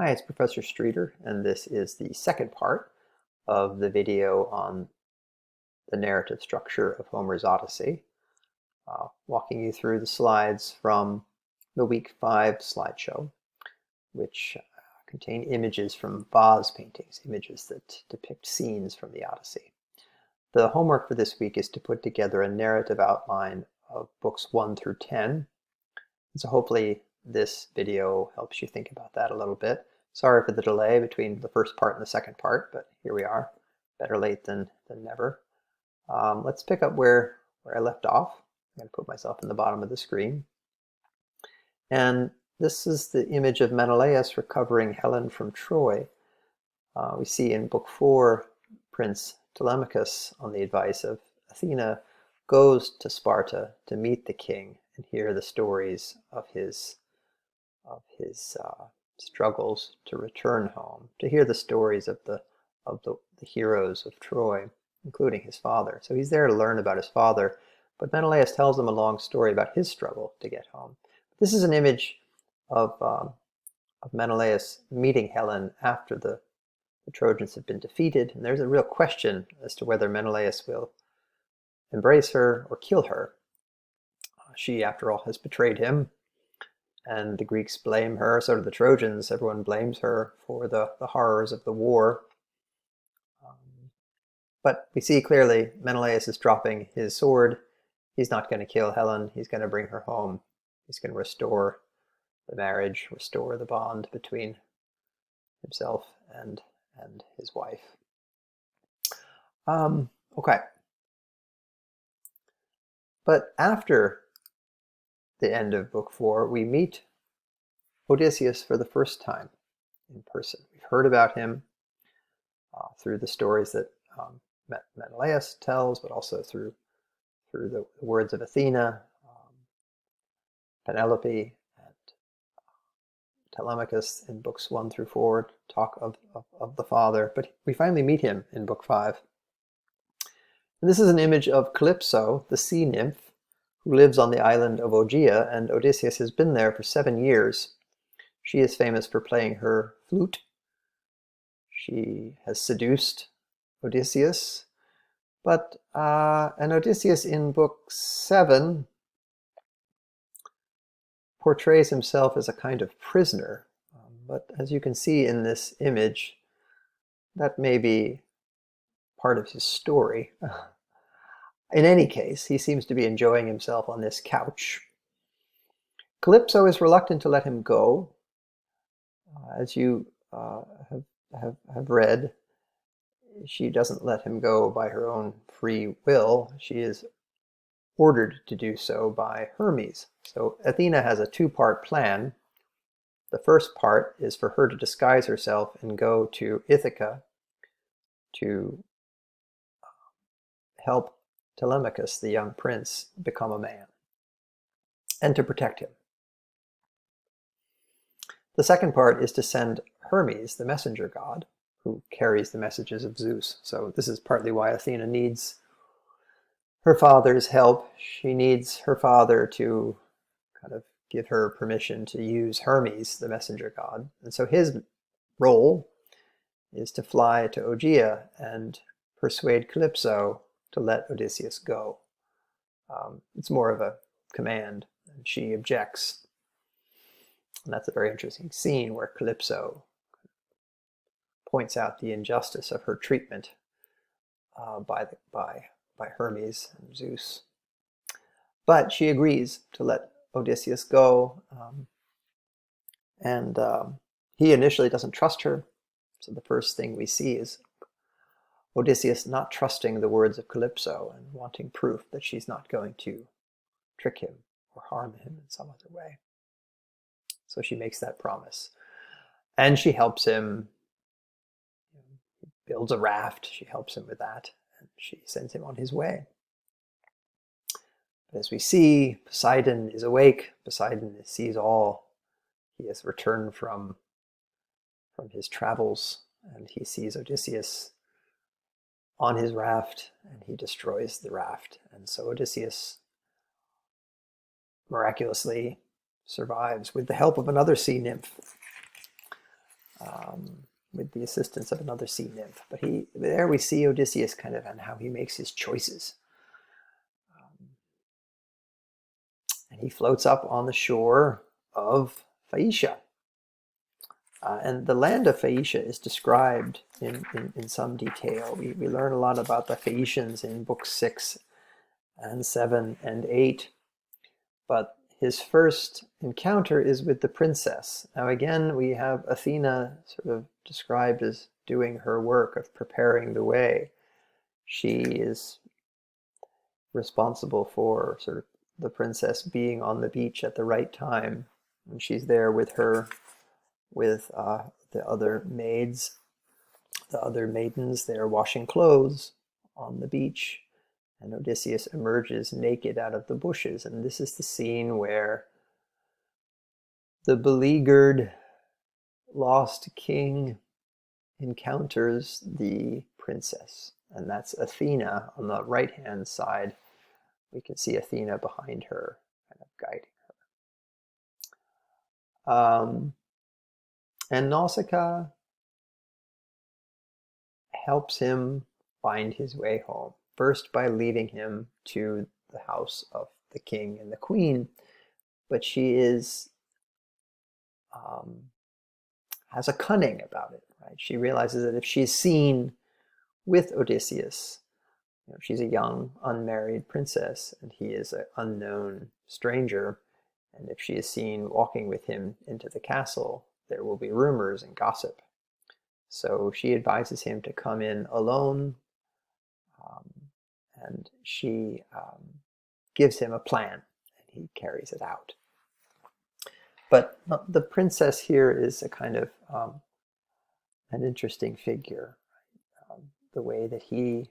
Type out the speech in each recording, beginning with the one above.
Hi, it's Professor Streeter, and this is the second part of the video on the narrative structure of Homer's Odyssey, walking you through the slides from the Week 5 slideshow, which contain images from vase paintings, images that depict scenes from the Odyssey. The homework for this week is to put together a narrative outline of books 1 through 10, and so hopefully this video helps you think about that a little bit. Sorry for the delay between the first part and the second part, but here we are. Better late than never. Let's pick up where I left off. I'm going to put myself in the bottom of the screen. And this is the image of Menelaus recovering Helen from Troy. We see in Book 4, Prince Telemachus, on the advice of Athena, goes to Sparta to meet the king and hear the stories of his struggles to return home, to hear the stories of the heroes of Troy, including his father. So he's there to learn about his father, but Menelaus tells him a long story about his struggle to get home. This is an image of Menelaus meeting Helen after the Trojans have been defeated, and there's a real question as to whether Menelaus will embrace her or kill her. She, after all, has betrayed him, and the Greeks blame her, so do the Trojans. Everyone blames her for the horrors of the war. But we see clearly Menelaus is dropping his sword. He's not going to kill Helen. He's going to bring her home. He's going to restore the marriage, restore the bond between himself and his wife. Okay. But after the end of Book 4, we meet Odysseus for the first time in person. We've heard about him through the stories that Menelaus tells, but also through the words of Athena, Penelope, and Telemachus in books 1 through 4 talk of the father. But we finally meet him in Book 5. And this is an image of Calypso, the sea nymph, who lives on the island of Ogygia, and Odysseus has been there for 7 years. She is famous for playing her flute. She has seduced Odysseus, but and Odysseus in Book 7 portrays himself as a kind of prisoner. But as you can see in this image, that may be part of his story. In any case, he seems to be enjoying himself on this couch. Calypso is reluctant to let him go. As you have read, she doesn't let him go by her own free will. She is ordered to do so by Hermes. So Athena has a two-part plan. The first part is for her to disguise herself and go to Ithaca to help Telemachus, the young prince, become a man and to protect him. The second part is to send Hermes, the messenger god, who carries the messages of Zeus. So this is partly why Athena needs her father's help. She needs her father to kind of give her permission to use Hermes, the messenger god. And so his role is to fly to Ogygia and persuade Calypso to let Odysseus go. It's more of a command, and she objects. And that's a very interesting scene where Calypso points out the injustice of her treatment by Hermes and Zeus. But she agrees to let Odysseus go, and he initially doesn't trust her. So the first thing we see is Odysseus not trusting the words of Calypso and wanting proof that she's not going to trick him or harm him in some other way. So she makes that promise. And she helps him. He builds a raft. She helps him with that. And she sends him on his way. But as we see, Poseidon is awake. Poseidon sees all. He has returned from his travels, and he sees Odysseus on his raft, and he destroys the raft. And so Odysseus miraculously survives with the help of another sea nymph. with the assistance of another sea nymph. But there we see Odysseus kind of and how he makes his choices. And he floats up on the shore of Phaeacia. And the land of Phaeacia is described in some detail. We learn a lot about the Phaeacians in books 6 and 7 and 8. But his first encounter is with the princess. Now again, we have Athena sort of described as doing her work of preparing the way. She is responsible for sort of the princess being on the beach at the right time. And she's there with the other maids, the other maidens. They are washing clothes on the beach. And Odysseus emerges naked out of the bushes. And this is the scene where the beleaguered, lost king encounters the princess. And that's Athena on the right-hand side. We can see Athena behind her, kind of guiding her. And Nausicaa helps him find his way home. First by leading him to the house of the king and the queen, but she has a cunning about it, right? She realizes that if she's seen with Odysseus, she's a young, unmarried princess, and he is an unknown stranger, and if she is seen walking with him into the castle, there will be rumors and gossip. So she advises him to come in alone, and she gives him a plan, and he carries it out. But the princess here is a kind of an interesting figure. The way that he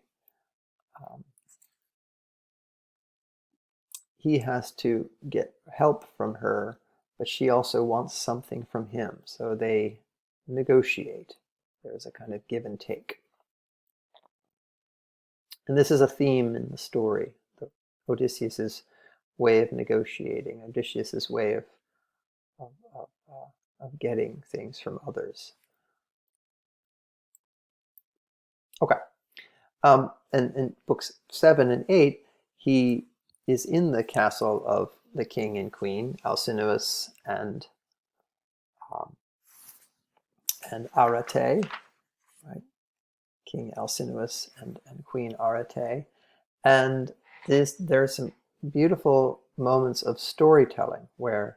has to get help from her, but she also wants something from him. So they negotiate. There's a kind of give and take. And this is a theme in the story, Odysseus's way of negotiating, Odysseus's way of getting things from others. Okay. And in books 7 and 8, he is in the castle of the king and queen, Alcinous and Arete, right? King Alcinous and Queen Arete. And there are some beautiful moments of storytelling where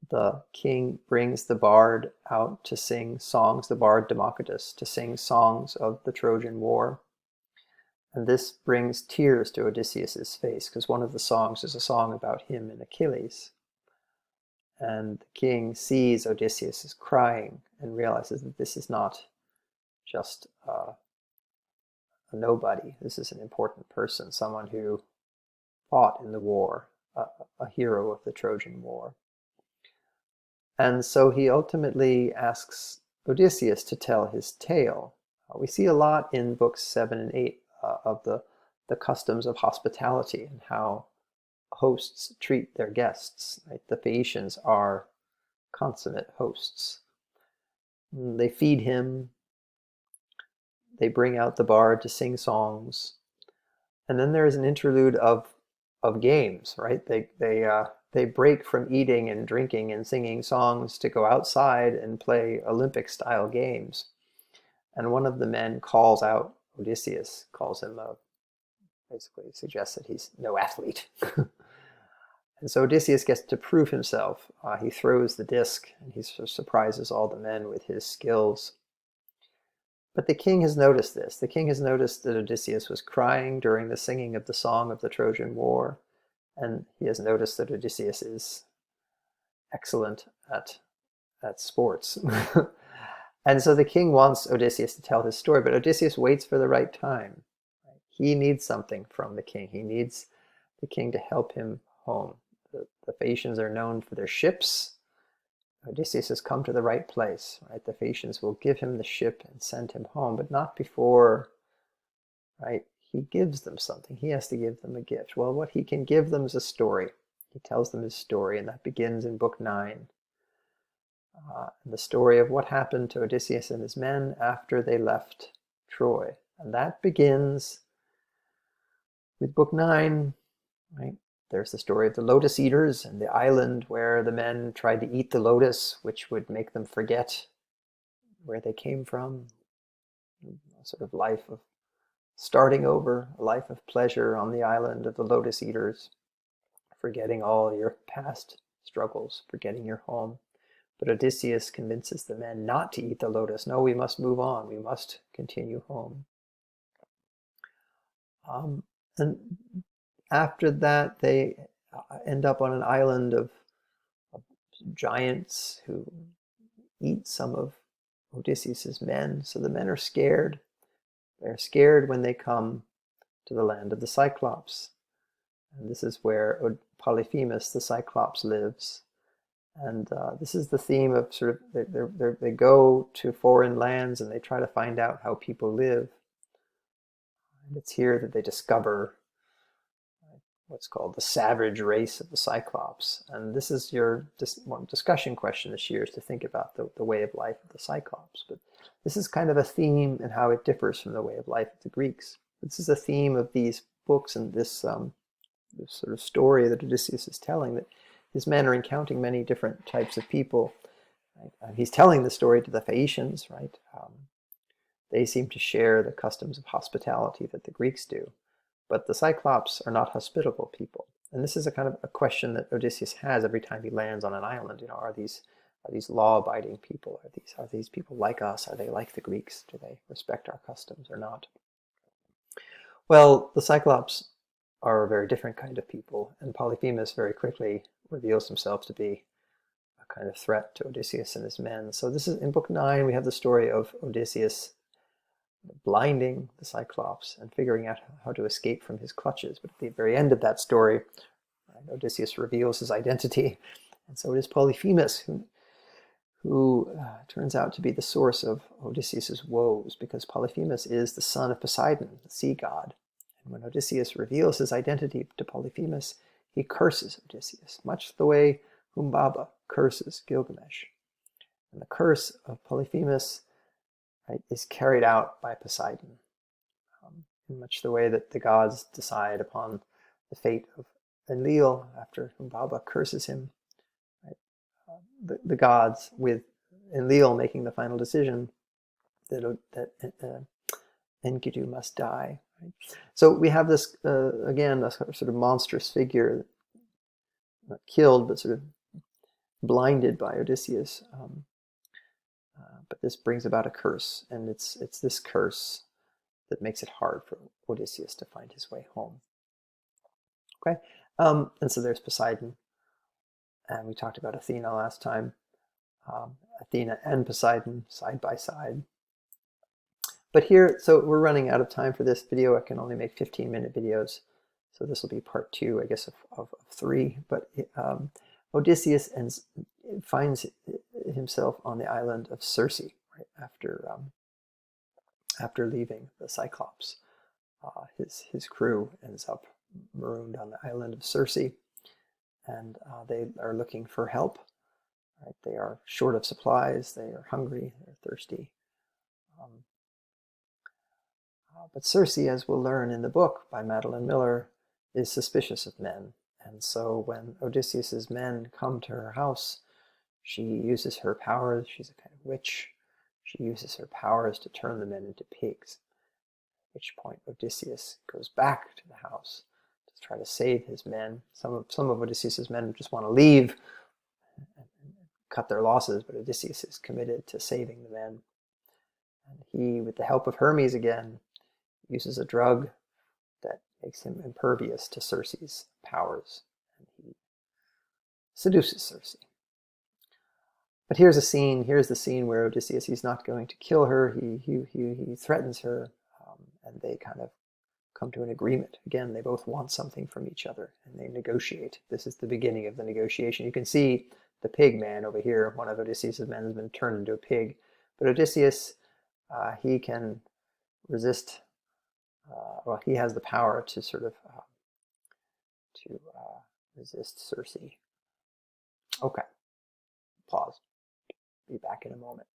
the king brings the bard out to sing songs, the bard Democritus, to sing songs of the Trojan War. And this brings tears to Odysseus's face, because one of the songs is a song about him and Achilles. And the king sees Odysseus is crying and realizes that this is not just a nobody. This is an important person, someone who fought in the war, a hero of the Trojan War. And so he ultimately asks Odysseus to tell his tale. We see a lot in books 7 and 8 of the customs of hospitality and how hosts treat their guests. Right? The Phaeacians are consummate hosts. They feed him. They bring out the bard to sing songs. And then there is an interlude of games, right? They break from eating and drinking and singing songs to go outside and play Olympic-style games. And one of the men calls out Odysseus, calls him basically suggests that he's no athlete. And so Odysseus gets to prove himself. He throws the disc and he surprises all the men with his skills. But the king has noticed this. The king has noticed that Odysseus was crying during the singing of the song of the Trojan War. And he has noticed that Odysseus is excellent at sports. And so the king wants Odysseus to tell his story, but Odysseus waits for the right time. He needs something from the king. He needs the king to help him home. The Phaeacians are known for their ships. Odysseus has come to the right place. Right? The Phaeacians will give him the ship and send him home, but not before, right? He gives them something. He has to give them a gift. Well, what he can give them is a story. He tells them his story, and that begins in book 9. the story of what happened to Odysseus and his men after they left Troy. And that begins with Book 9, right? There's the story of the lotus eaters and the island where the men tried to eat the lotus, which would make them forget where they came from. A sort of life of starting over, a life of pleasure on the island of the lotus eaters, forgetting all your past struggles, forgetting your home. But Odysseus convinces the men not to eat the lotus. No, we must move on. We must continue home. And after that, they end up on an island of giants who eat some of Odysseus's men. So the men are scared. They're scared when they come to the land of the Cyclops. And this is where Polyphemus, the Cyclops, lives. And this is the theme of sort of, they go to foreign lands and they try to find out how people live. And it's here that they discover what's called the savage race of the Cyclops. And this is your discussion question this year, is to think about the way of life of the Cyclops. But this is kind of a theme and how it differs from the way of life of the Greeks. This is a theme of these books and this sort of story that Odysseus is telling, that his men are encountering many different types of people. Right? He's telling the story to the Phaeacians, right? They seem to share the customs of hospitality that the Greeks do. But the Cyclops are not hospitable people. And this is a kind of a question that Odysseus has every time he lands on an island. You know, are these law-abiding people? Are these people like us? Are they like the Greeks? Do they respect our customs or not? Well, the Cyclops are a very different kind of people, and Polyphemus very quickly reveals himself to be a kind of threat to Odysseus and his men. So this is in Book 9, we have the story of Odysseus blinding the Cyclops and figuring out how to escape from his clutches. But at the very end of that story, Odysseus reveals his identity, and so it is Polyphemus who turns out to be the source of Odysseus's woes, because Polyphemus is the son of Poseidon, the sea god. And when Odysseus reveals his identity to Polyphemus, he curses Odysseus, much the way Humbaba curses Gilgamesh. And the curse of Polyphemus, right, is carried out by Poseidon, in much the way that the gods decide upon the fate of Enlil after Humbaba curses him. Right? The gods, with Enlil making the final decision that Enkidu must die. Right? So we have this, again, a sort of monstrous figure, not killed, but sort of blinded by Odysseus. But this brings about a curse, and it's this curse that makes it hard for Odysseus to find his way home. Okay, and so there's Poseidon, and we talked about Athena last time. Athena and Poseidon side by side. But here, so we're running out of time for this video. I can only make 15-minute videos, so this will be part 2, I guess, of 3. But Odysseus finds himself on the island of Circe, right, after leaving the Cyclops. His crew ends up marooned on the island of Circe, and they are looking for help. Right? They are short of supplies, they are hungry, they're thirsty. But Circe, as we'll learn in the book by Madeline Miller, is suspicious of men. And so when Odysseus's men come to her house, she uses her powers. She's a kind of witch. She uses her powers to turn the men into pigs. At which point Odysseus goes back to the house to try to save his men. Some of Odysseus's men just want to leave and cut their losses, but Odysseus is committed to saving the men. And he, with the help of Hermes again, uses a drug that makes him impervious to Circe's powers, and he seduces Circe. But here's the scene where Odysseus, he's not going to kill her, he threatens her, and they kind of come to an agreement. Again, they both want something from each other, and they negotiate. This is the beginning of the negotiation. You can see the pig man over here. One of Odysseus' men has been turned into a pig, but Odysseus, he can resist. Well, he has the power to sort of resist Circe. Okay, pause. be back in a moment.